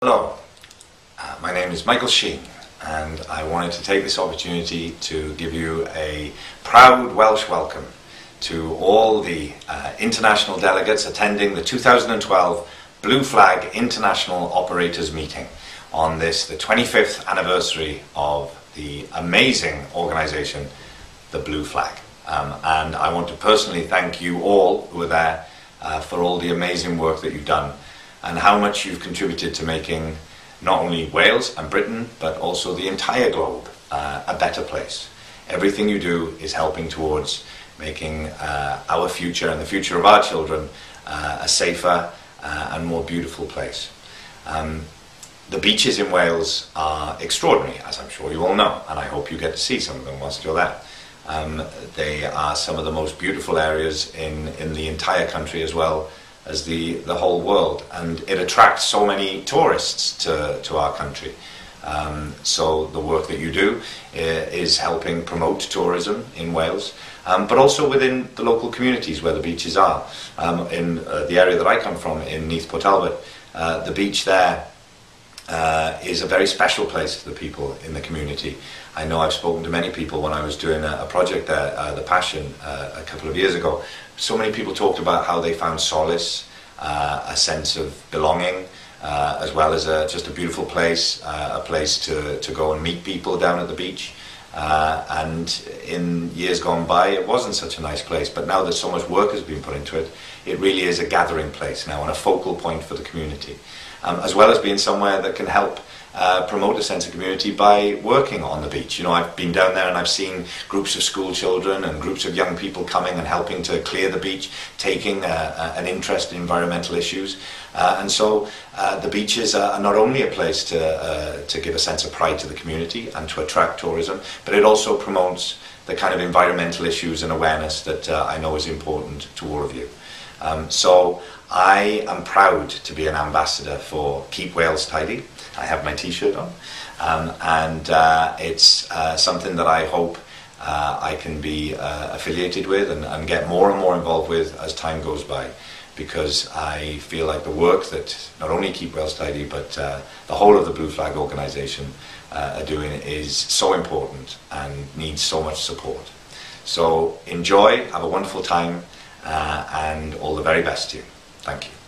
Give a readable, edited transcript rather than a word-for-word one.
Hello, my name is Michael Sheen, and I wanted to take this opportunity to give you a proud Welsh welcome to all the international delegates attending the 2012 Blue Flag International Operators Meeting on this, the 25th anniversary of the amazing organisation, the Blue Flag. And I want to personally thank you all who were there for all the amazing work that you've done and how much you've contributed to making not only Wales and Britain, but also the entire globe a better place. Everything you do is helping towards making our future and the future of our children a safer and more beautiful place. The beaches in Wales are extraordinary, as I'm sure you all know, and I hope you get to see some of them whilst you're there. They are some of the most beautiful areas in the entire country, as well as the whole world, and it attracts so many tourists to our country. So the work that you do is helping promote tourism in Wales, but also within the local communities where the beaches are. In the area that I come from, in Neath Port Talbot, the beach there is a very special place to the people in the community. I know I've spoken to many people when I was doing a project there, The Passion, a couple of years ago. So many people talked about how they found solace, a sense of belonging, as well as just a beautiful place, a place to go and meet people down at the beach. And in years gone by, it wasn't such a nice place, but now that so much work has been put into it, it really is a gathering place now and a focal point for the community, as well as being somewhere that can help promote a sense of community by working on the beach. You know, I've been down there and I've seen groups of school children and groups of young people coming and helping to clear the beach, taking an interest in environmental issues. And so the beaches are not only a place to give a sense of pride to the community and to attract tourism, but it also promotes the kind of environmental issues and awareness that I know is important to all of you. So I am proud to be an ambassador for Keep Wales Tidy. I have my t-shirt on, and it's something that I hope I can be affiliated with and get more and more involved with as time goes by, because I feel like the work that not only Keep Wales Tidy but the whole of the Blue Flag organisation are doing is so important and needs so much support. So enjoy, have a wonderful time, and all the very best to you. Thank you.